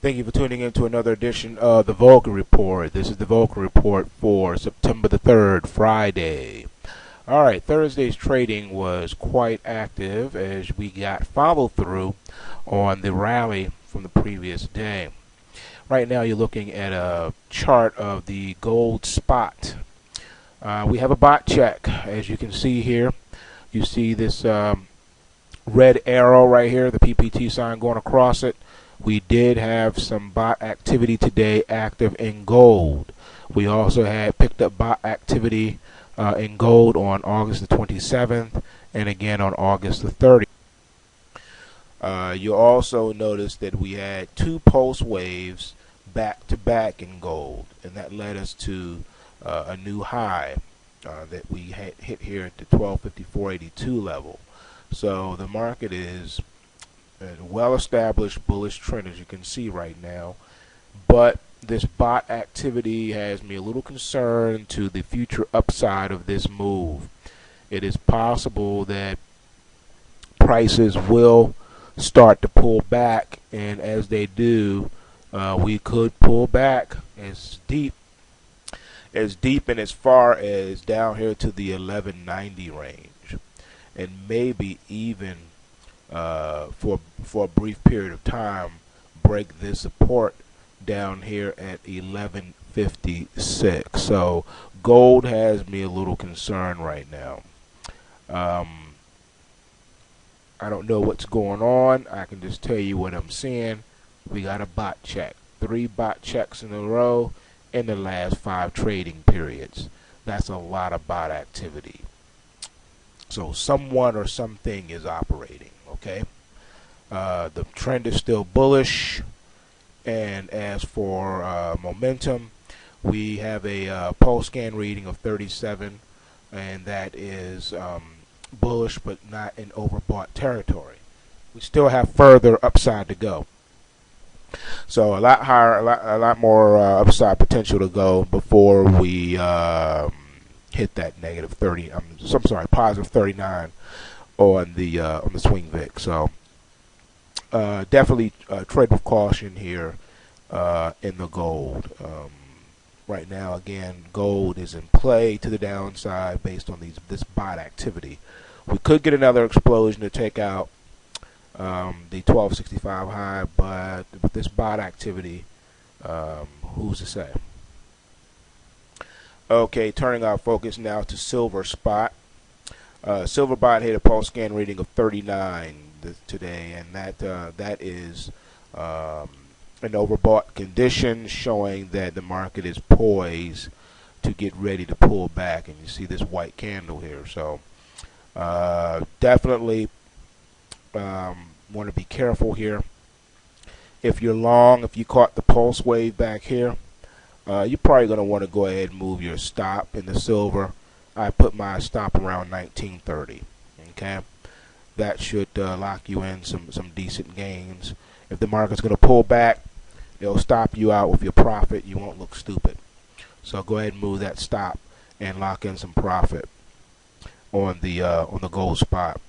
Thank you for tuning in to another edition of the Vulcan Report. This is the Vulcan Report for September the 3rd, Friday. Alright, Thursday's trading was quite active as we got follow through on the rally from the previous day. Right now you're looking at a chart of the gold spot. We have a bot check, as you can see here. You see this red arrow right here, the PPT sign going across it. We did have some bot activity today active in gold. We also had picked up bot activity in gold on August the 27th and again on August the 30th. You also notice that we had two pulse waves back to back in gold, and that led us to a new high that we had hit here at the 1254.82 level. So the market is a well-established bullish trend, as you can see right now, but this bot activity has me a little concerned to the future upside of this move. It is possible that prices will start to pull back, and as they do, we could pull back as deep and as far as down here to the 1190 range, and maybe even for a brief period of time break this support down here at 1156. So gold has me a little concerned right now. I don't know what's going on. I can just tell you what I'm seeing. We got a bot check, 3 bot checks in a row in the last 5 trading periods. That's a lot of bot activity. So someone or something is operating. Okay, the trend is still bullish, and as for momentum, we have a pulse scan reading of 37, and that is bullish but not in overbought territory. We still have further upside to go, so a lot higher, a lot more upside potential to go before we hit that negative 30. Positive 39 on the swing VIX. So definitely trade with caution here in the gold. Right now, again, gold is in play to the downside based on this bot activity. We could get another explosion to take out the 1265 high, but with this bot activity, who's to say? Okay, turning our focus now to silver spot. Silver bot hit a pulse scan reading of 39 today, and that is an overbought condition, showing that the market is poised to get ready to pull back. And you see this white candle here, so definitely want to be careful here. If you're long, if you caught the pulse wave back here, you're probably going to want to go ahead and move your stop in the silver. I put my stop around 1930. Okay, that should lock you in some decent gains. If the market's going to pull back, it'll stop you out with your profit. You won't look stupid. So go ahead and move that stop and lock in some profit on the gold spot.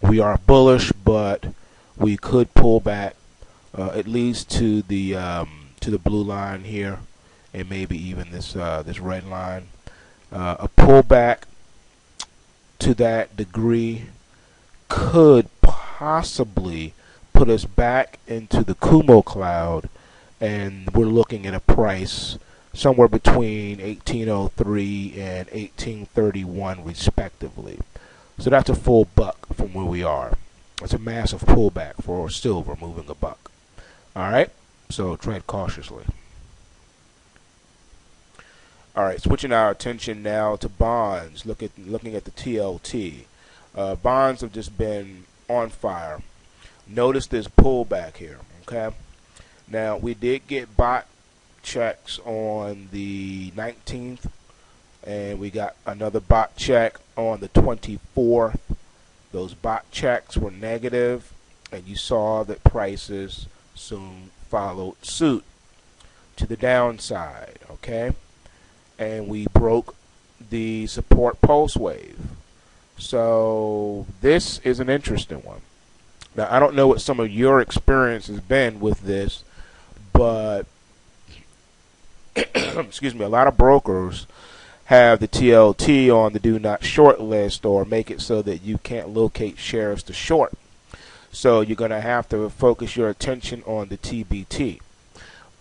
We are bullish, but we could pull back at least to the blue line here, and maybe even this red line. A pullback to that degree could possibly put us back into the Kumo cloud, and we're looking at a price somewhere between 1803 and 1831 respectively. So that's a full buck from where we are. That's a massive pullback for silver moving a buck. Alright, so trade cautiously. Alright, switching our attention now to bonds. Looking at the TLT. Bonds have just been on fire. Notice this pullback here. Okay, now we did get bot checks on the 19th, and we got another bot check on the 24th. Those bot checks were negative, and you saw that prices soon followed suit to the downside. Okay, and we broke the support pulse wave. So this is an interesting one. Now, I don't know what some of your experience has been with this, but excuse me, a lot of brokers have the TLT on the do not short list, or make it so that you can't locate shares to short. So you're going to have to focus your attention on the TBT,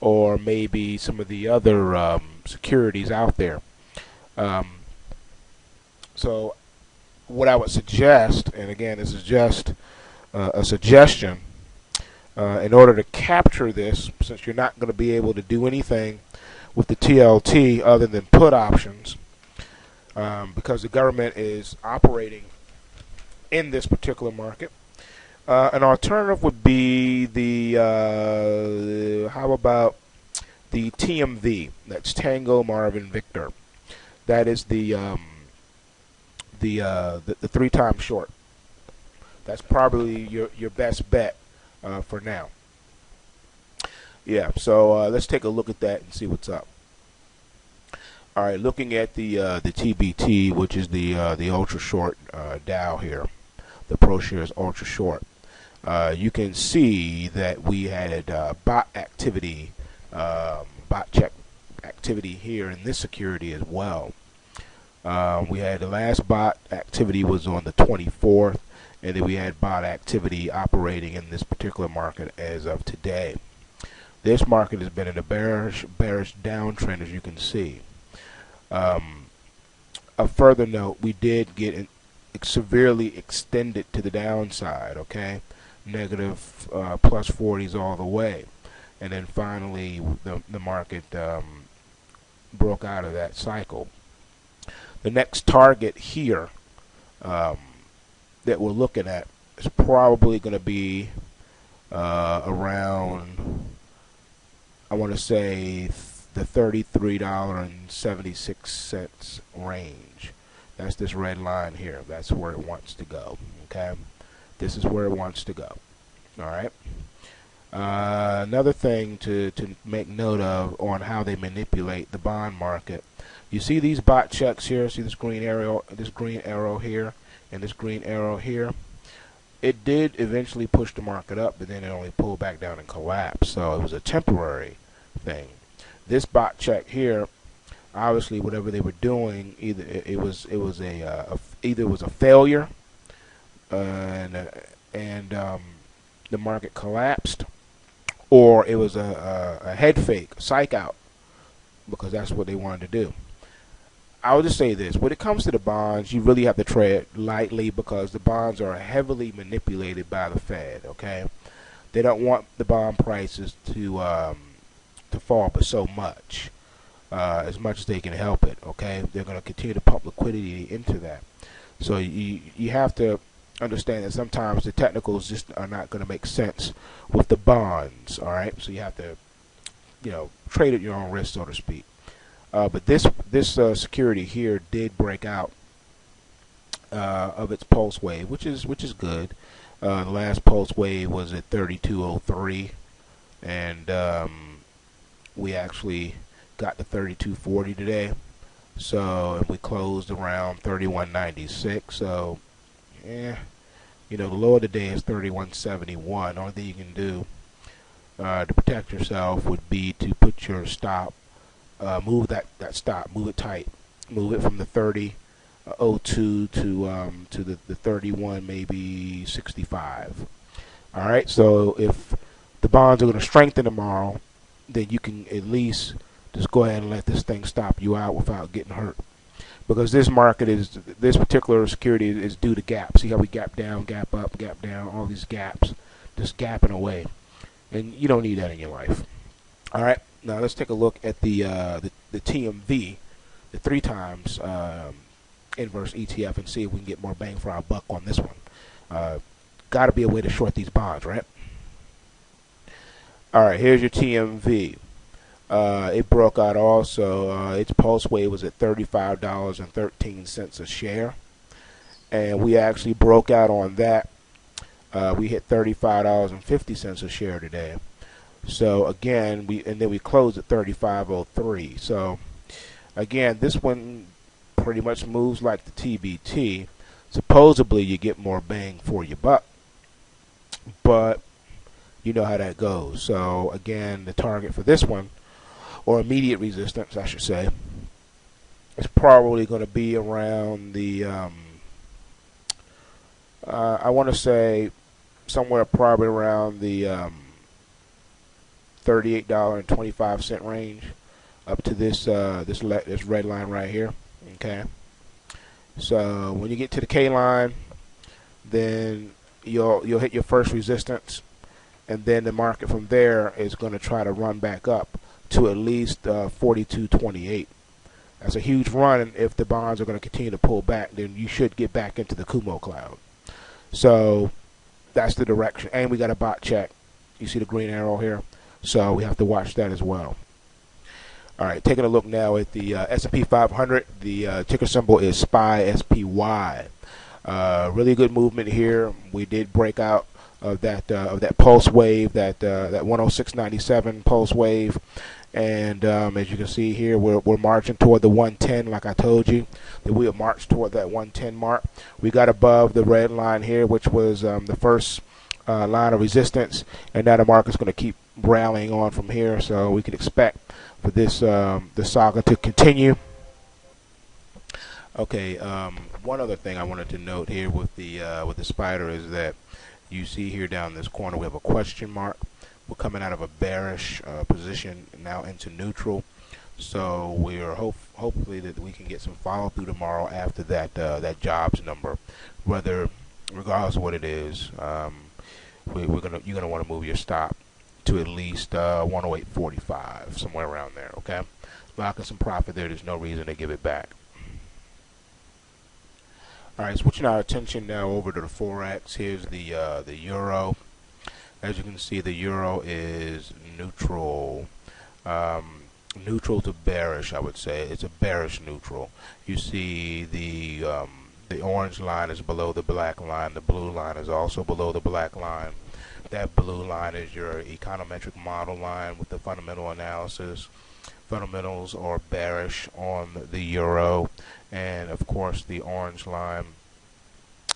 or maybe some of the other securities out there. So what I would suggest, and again, this is just a suggestion, in order to capture this, since you're not going to be able to do anything with the TLT other than put options, because the government is operating in this particular market. An alternative would be the how about the TMV? That's Tango Marvin Victor. That is the 3-time short. That's probably your best bet for now. Yeah. So let's take a look at that and see what's up. All right. Looking at the TBT, which is the ultra short Dow here, the ProShares ultra short. You can see that we had bot activity, bot check activity here in this security as well. We had the last bot activity was on the 24th, and then we had bot activity operating in this particular market as of today. This market has been in a bearish downtrend, as you can see. A further note, we did get severely extended to the downside, okay? Negative plus 40s all the way. And then finally, the market broke out of that cycle. The next target here that we're looking at is probably going to be around, I want to say, the $33.76 range. That's this red line here. That's where it wants to go. Okay, this is where it wants to go. All right. Another thing to make note of on how they manipulate the bond market. You see these bot checks here. See this green arrow here, and this green arrow here. It did eventually push the market up, but then it only pulled back down and collapsed. So it was a temporary thing. This bot check here, obviously, whatever they were doing, either it was a failure, and the market collapsed, or it was a head fake, psych out, because that's what they wanted to do. I will just say this: when it comes to the bonds, you really have to tread lightly, because the bonds are heavily manipulated by the Fed. Okay, they don't want the bond prices to fall, but so much. As much as they can help it. Okay, they're going to continue to pump liquidity into that. So you have to understand that sometimes the technicals just are not going to make sense with the bonds. All right, so you have to, trade at your own risk, so to speak. But this security here did break out of its pulse wave, which is good. The last pulse wave was at 3203, and we actually got to 3240 today, so we closed around 3196. So the low of the day is 3171. Only thing you can do to protect yourself would be to put your stop, move that stop, move it tight, move it from the 30.02 to the 31, maybe 65. All right, so if the bonds are going to strengthen tomorrow, then you can at least just go ahead and let this thing stop you out without getting hurt. Because this particular security is due to gap. See how we gap down, gap up, gap down, all these gaps, just gapping away. And you don't need that in your life. All right, now let's take a look at the TMV, the 3 times inverse ETF, and see if we can get more bang for our buck on this one. Got to be a way to short these bonds, right? All right, here's your TMV. It broke out also. Its pulse wave was at $35.13 a share, and we actually broke out on that. We hit $35.50 a share today. So again, then we closed at 35.03. So again, this one pretty much moves like the TBT. Supposedly, you get more bang for your buck, but you know how that goes. So again, the target for this one, or immediate resistance, I should say, is probably going to be around the, I want to say somewhere probably around the $38.25 range, up to this this red line right here. Okay. So when you get to the K line, then you'll hit your first resistance, and then the market from there is going to try to run back up to at least 42.28. That's a huge run, and if the bonds are going to continue to pull back, then you should get back into the Kumo cloud. So that's the direction. And we got a bot check. You see the green arrow here? So we have to watch that as well. All right, taking a look now at the S&P 500. The ticker symbol is SPY, SPY. Really good movement here. We did break out of that pulse wave, that 106.97 pulse wave, and as you can see here, we're marching toward the 110. Like I told you, that we'll march toward that 110 mark. We got above the red line here, which was the first line of resistance, and now the market's going to keep rallying on from here. So we could expect for this the saga to continue. Okay, one other thing I wanted to note here with the spider is that you see here down this corner we have a question mark. We're coming out of a bearish position now into neutral, so we are hopefully that we can get some follow through tomorrow after that jobs number. Regardless of what it is, you're gonna want to move your stop to at least 108.45, somewhere around there. Okay, locking some profit there. There's no reason to give it back. All right, switching our attention now over to the Forex. Here's the euro. As you can see, the euro is neutral, neutral to bearish. I would say it's a bearish neutral. You see the orange line is below the black line. The blue line is also below the black line. That blue line is your econometric model line with the fundamental analysis. Fundamentals are bearish on the euro, and of course the orange line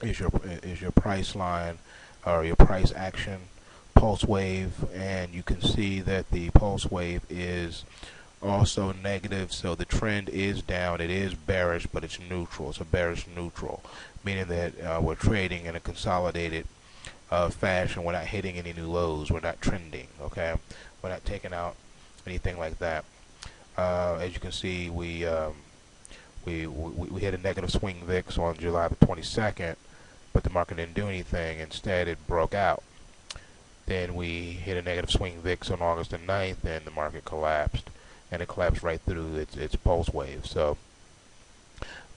is your price line, or your price action pulse wave, and you can see that the pulse wave is also negative, so the trend is down. It is bearish, but it's neutral. It's a bearish neutral, meaning that we're trading in a consolidated fashion. We're not hitting any new lows. We're not trending. Okay, we're not taking out anything like that. As you can see, we hit a negative swing VIX on July the 22nd, but the market didn't do anything. Instead, it broke out. Then we hit a negative swing VIX on August the 9th, and the market collapsed, and it collapsed right through its pulse wave. So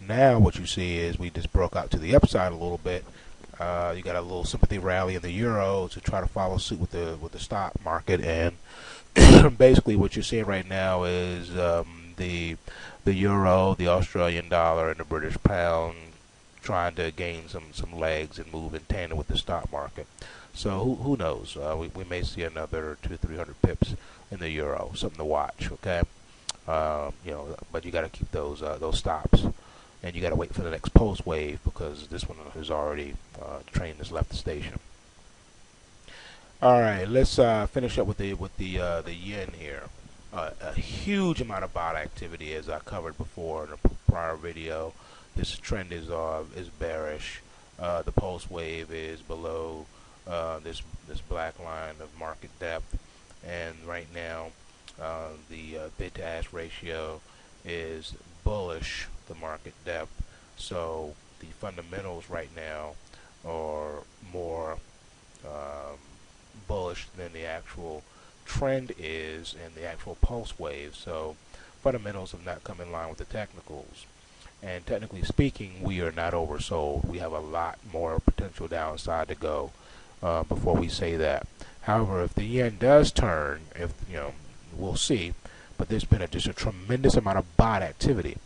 now what you see is we just broke out to the upside a little bit. You got a little sympathy rally in the euro to try to follow suit with the stock market, and basically what you're seeing right now is the euro, the Australian dollar, and the British pound trying to gain some legs and move in tandem with the stock market. So who knows? We may see another 200-300 pips in the euro. Something to watch. Okay, but you got to keep those stops, and you got to wait for the next pulse wave, because this one is already the train has left the station. All right, let's finish up with the yen here. A huge amount of bot activity, as I covered before in a prior video. This trend is bearish. The pulse wave is below this black line of market depth, and right now the bid to ask ratio is bullish, the market depth. So the fundamentals right now are more bullish than the actual trend is and the actual pulse wave. So fundamentals have not come in line with the technicals, and technically speaking, we are not oversold. We have a lot more potential downside to go before we say that. However, if the yen does turn, we'll see, but there's been just a tremendous amount of bot activity,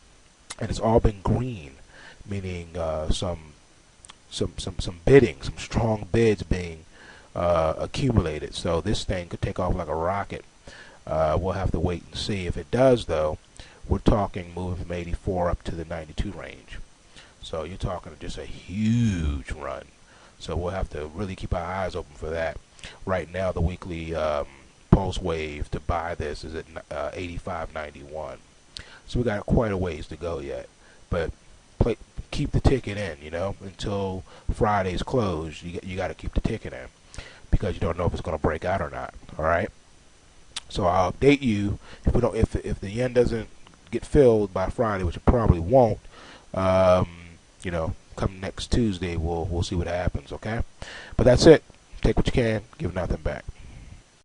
and it's all been green, meaning some bidding, some strong bids being accumulated. So this thing could take off like a rocket. We'll have to wait and see. If it does, though, we're talking moving from 84 up to the 92 range. So you're talking just a huge run. So we'll have to really keep our eyes open for that. Right now, the weekly pulse wave to buy this is at 85.91. So we got quite a ways to go yet, but keep the ticket in, you know, until Friday's close. You got to keep the ticket in because you don't know if it's going to break out or not. All right. So I'll update you if the yen doesn't get filled by Friday, which it probably won't. You know, come next Tuesday, we'll see what happens. Okay. But that's it. Take what you can. Give nothing back.